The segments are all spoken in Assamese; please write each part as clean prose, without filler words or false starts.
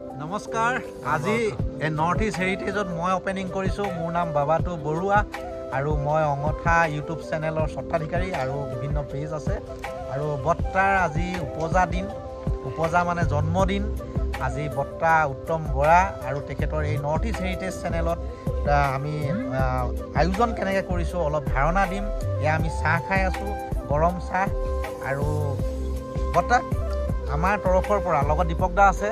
নমস্কাৰ আজি নৰ্থ ইষ্ট হেৰিটেজত মই অপেনিং কৰিছোঁ মোৰ নাম বাবাটো বৰুৱা আৰু মই অঙঠা ইউটিউব চেনেলৰ স্বত্বাধিকাৰী আৰু বিভিন্ন পেজ আছে আৰু বৰ্তাৰ আজি উপজা মানে জন্মদিন আজি বৰ্তা উত্তম বৰা আৰু তেখেতৰ এই নৰ্থ ইষ্ট হেৰিটেজ চেনেলত আমি আয়োজন কেনেকৈ কৰিছোঁ অলপ ধাৰণা দিম এয়া আমি চাহ খাই আছোঁ গৰম চাহ আৰু বৰ্তা আমাৰ তৰফৰ পৰা লগত দীপক দা আছে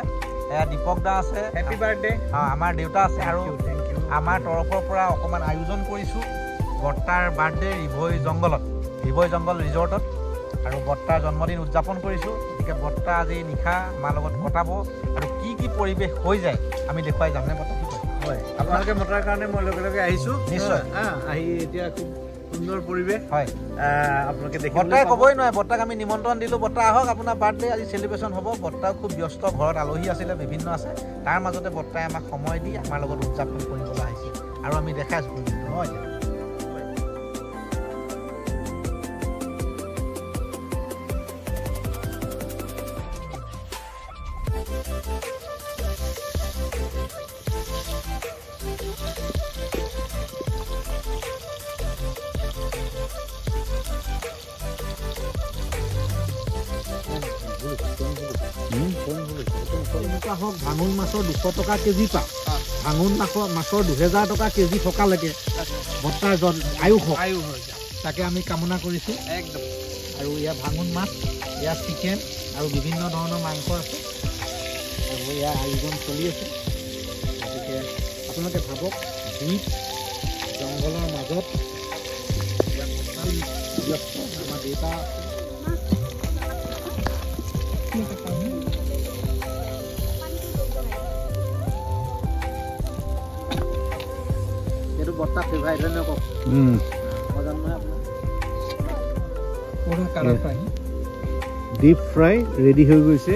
দীপক দা আছে হেপী বাৰ্থডে আমাৰ দেউতা আছে আৰু আমাৰ তৰফৰ পৰা অকণমান আয়োজন কৰিছোঁ বৰ্তাৰ বাৰ্থডে ৰিভৈ জংগল ৰিজৰ্টত আৰু বৰ্তাৰ জন্মদিন উদযাপন কৰিছোঁ গতিকে বৰ্তা আজি নিশা আমাৰ লগত কটাব আৰু কি পৰিৱেশ হৈ যায় আমি দেখুৱাই যাম নে বৰ্তা হয় আপোনালোকে মতাৰ কাৰণে মই লগে লগে আহিছোঁ নিশ্চয় আহি এতিয়া খুব সুন্দৰ পৰিৱেশ হয় আপোনালোকে দেখি বৰ্তাই ক'বই নোৱাৰে বৰ্তাক আমি নিমন্ত্ৰণ দিলোঁ বৰ্তা আহক আপোনাৰ বাৰ্থডে আজি চেলিব্ৰেশ্যন হ'ব বৰ্তাও খুব ব্যস্ত ঘৰত আলহী আছিলে বিভিন্ন আছে তাৰ মাজতে বৰ্তাই আমাক সময় দি আমাৰ লগত উদযাপন কৰিবলৈ আহিছে আৰু আমি দেখাই আছোঁ নহয় এনেকুৱা হওক ভাঙোন মাছৰ 200 টকা কেজি পাওঁ ভাঙোন মাছৰ 2000 টকা কেজি থকালৈকে বৰ্তাৰ আয়ুস তাকে আমি কামনা কৰিছোঁ একদম আৰু ইয়াৰ ভাঙোন মাছ ইয়াৰ চিকেন আৰু বিভিন্ন ধৰণৰ মাংস আছে আৰু ইয়াৰ আয়োজন চলি আছে গতিকে আপোনালোকে ভাবক দ্বীপ জংঘলৰ মাজত ইয়াৰ বৰ্তাল ব্যস্ত আমাৰ দেউতা এইটো বৰ্তা ফেভাৰিট হয় নকওক মই জানো নহয় আপোনাৰ ডিপ ফ্ৰাই ৰেডি হৈ গৈছে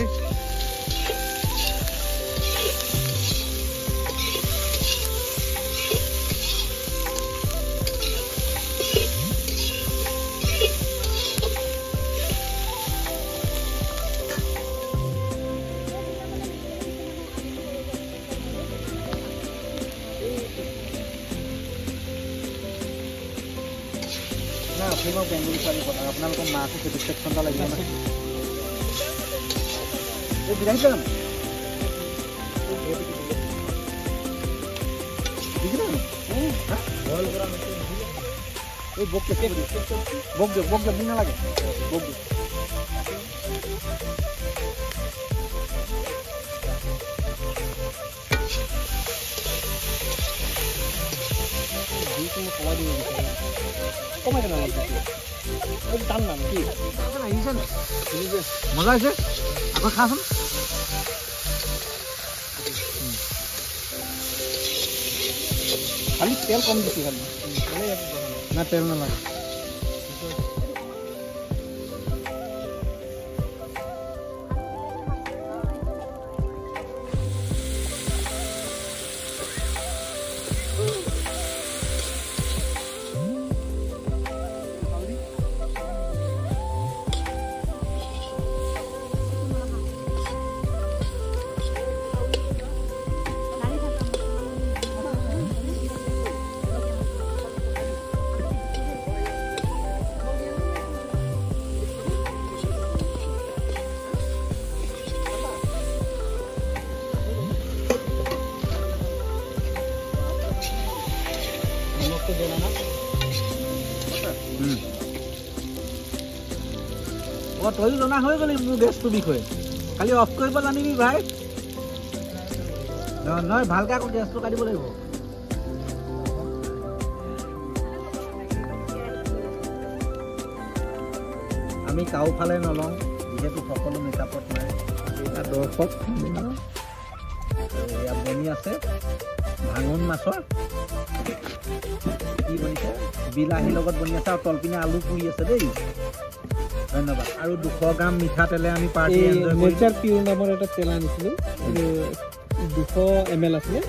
আপোনালোকৰ মাকো ছেটিছফেকশ্যন এটা লাগিব নহয় এই বিলাহী যাম এই বক দিয়ক দিন নালাগে বক দিয়ক কমাই দিব কমাই কেনে টান নাম কি আহিছে নে মজা হৈছে আকৌ খাচোন খালি তেল কম দিছে খালি না তেল নালাগে তইও জনা হৈ গলি মোৰ গেছটোৰ বিষয়ে খালি অফ কৰিব জানিবি ভাই নহয় ভালকৈ আকৌ গেছটো কাটিব লাগিব আমি কাওফালে নলওঁ যিহেতু সকলো মেকআপত নাই এটা দৰ্শক ইয়াত বনি আছে ভাঙোন মাছৰ কি বনিছে বিলাহীৰ লগত বনি আছে আৰু তলপিনে আলু পুৰি আছে দেই ধন্যবাদ আৰু 200 গ্ৰাম মিঠাতেলে আমি পাৰ্টি নেচাৰ পিউৰ নামৰ এটা তেল আনিছিলোঁ 200 ml আছিলে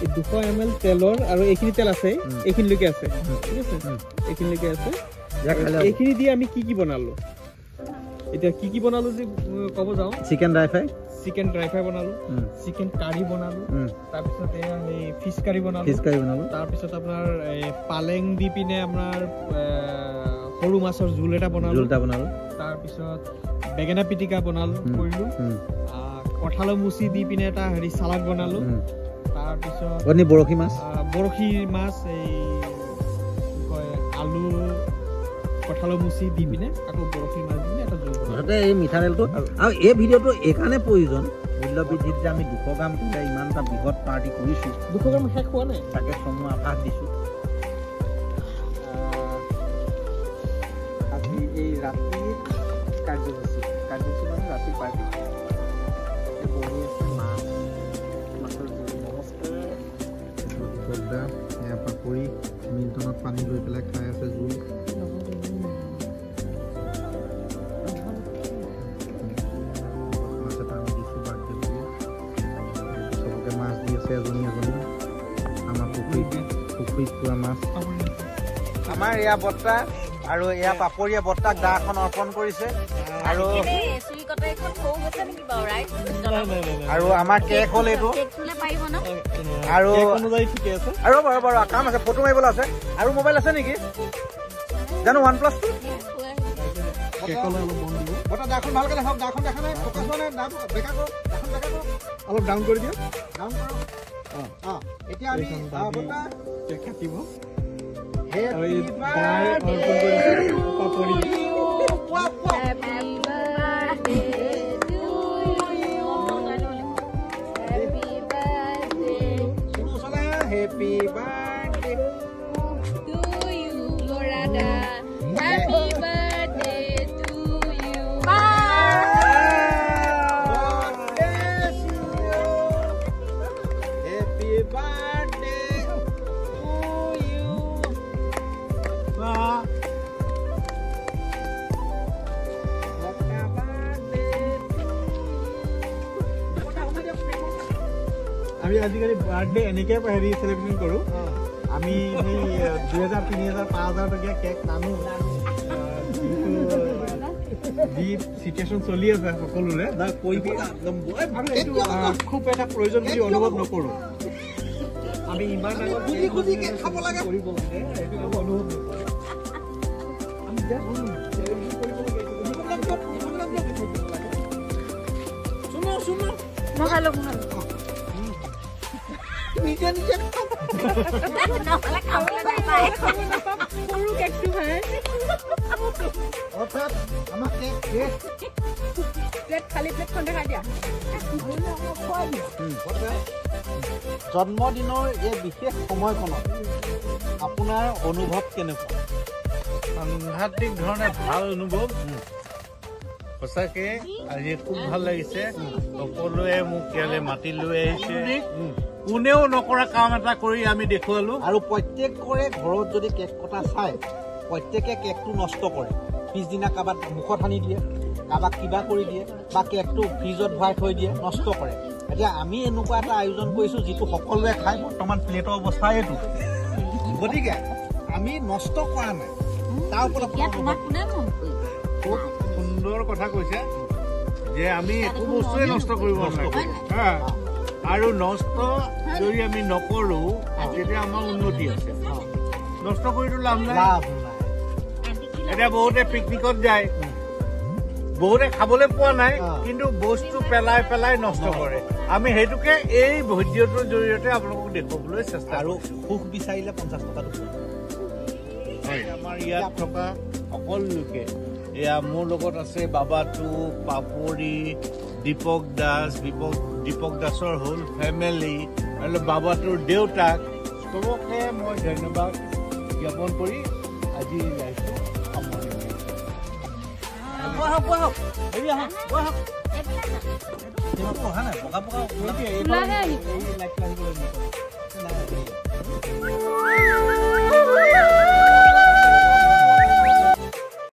এই 200 ml তেলৰ আৰু এইখিনি তেল আছে এইখিনিলৈকে আছে ঠিক আছে এইখিনিলৈকে আছে এইখিনি দিয়ে আমি কি বনালোঁ এতিয়া কি বনালোঁ যে ক'ব যাওঁ chicken dry fry chicken dry fry বনালোঁ, চিকেন কাৰী বনালোঁ, তাৰপিছত এয়া এই ফিছ কাৰী বনালোঁ, তাৰপিছত আপোনাৰ পালেং দি পিনে আপোনাৰ সৰু মাছৰ জোল এটা বনালোঁ, তাৰপিছত বেঙেনা পিটিকা বনালোঁ কৰিলোঁ, কঁঠালৰ মুচি দি পিনে এটা হেৰি চালাড বনালোঁ, তাৰপিছত বৰশী মাছ এই কয় আলু কঁঠালৰ মুচি দি পিনে আকৌ বৰশী মাছ দি পিনে এটা জোল মুঠতে এই মিঠাতেলটো আৰু এই ভিডিঅ'টো এইকাৰণে প্ৰয়োজন মূল্যবৃদ্ধিত যে আমি 200 গ্ৰাম ইমান এটা বৃহৎ পাৰ্টি কৰিছোঁ 200 গ্ৰাম শেষ হোৱা নাই তাকে চমু আভাস দিছোঁ আজি এই ৰাতি কাৰ্যসূচী মানে ৰাতি পাৰ্টি বহি আছে মাছৰ জোল নমস্কাৰ ইয়াৰ পৰা কৰি মিল্টনত পানী লৈ পেলাই খাই আছে জোল চবকে মাছ দি আছে এজনী আমাৰ পুখুৰীত পোৱা মাছ আমাৰ এয়া বৰ্তা আৰু এয়া পাপৰীয়া বৰ্তাক দা এখন অৰ্পণ কৰিছে আৰু আমাৰ কেক হ'ল এইটো আৰু বাৰু কাম আছে ফটো মাৰিবলৈ আছে আৰু মোবাইল আছে নেকি জানো OnePlus দাখন ভালকে দেখাওক দাখন দেখা নাই ফকাছ হোৱা নাই অলপ ডাউন কৰি দিয়ক এতিয়া আমি কেক কাটিব Happy birthday to you, Lorada. Happy birthday to you. God bless you. Happy birthday to you. আমি আজিকালি বাৰ্থডে এনেকৈ হেৰি চেলিব্ৰেশ্যন কৰোঁ আমি সেই 2000, 3000, 5000 টকীয়া কেক নানো যি চিটুৱেশ্যন চলি আছে সকলোৰে খুব এটা প্ৰয়োজন বুলি অনুভৱ নকৰোঁ আমি ইমান খাব লাগে কৰিব লাগে সেইটো অনুভৱ নকৰোঁ আমি নিজে নিজে জন্মদিনৰ এই বিশেষ সময়খনত আপোনাৰ অনুভৱ কেনেকুৱা সাংঘাতিক ধৰণে ভাল অনুভৱ সঁচাকে আজি খুব ভাল লাগিছে সকলোৱে মোক ইয়ালৈ মাতি লৈ আহিছে কোনেও নকৰা কাম এটা কৰি আমি দেখুৱালো আৰু প্ৰত্যেকৰে ঘৰত যদি কেক কটা চাই প্ৰত্যেকে কেকটো নষ্ট কৰে পিছদিনা কাৰোবাক মুখত সানি দিয়ে কাৰোবাক কিবা কৰি দিয়ে বা কেকটো ফ্ৰিজত ভৰাই থৈ দিয়ে নষ্ট কৰে এতিয়া আমি এনেকুৱা এটা আয়োজন কৰিছোঁ যিটো সকলোৱে খাই বৰ্তমান প্লেটৰ অৱস্থা এইটো গতিকে আমি নষ্ট কৰা নাই তাৰ ওপৰত খুব সুন্দৰ কথা কৈছে যে আমি একো বস্তুৱে নষ্ট কৰিব নালাগে আৰু নষ্ট যদি আমি নকৰোঁ তেতিয়া আমাৰ উন্নতি আছে নষ্ট কৰিতো লাভ নাই এতিয়া বহুতে পিকনিকত যায় বহুতে খাবলৈ পোৱা নাই কিন্তু বস্তু পেলাই পেলাই নষ্ট কৰে আমি সেইটোকে এই ভিডিঅ'টোৰ জৰিয়তে আপোনালোকক দেখুৱাবলৈ চেষ্টা আৰু সুখ বিচাৰিলে 50 টকা দিব আমাৰ ইয়াত থকা সকলো লোকে এয়া মোৰ লগত আছে বাবাটো পাপৰি দীপক দাসৰ হ'ল ফেমিলি আৰু বাবাটোৰ দেউতাক চবকে মই ধন্যবাদ জ্ঞাপন কৰি আজি লাইভটো সামৰণি মাৰিছোঁ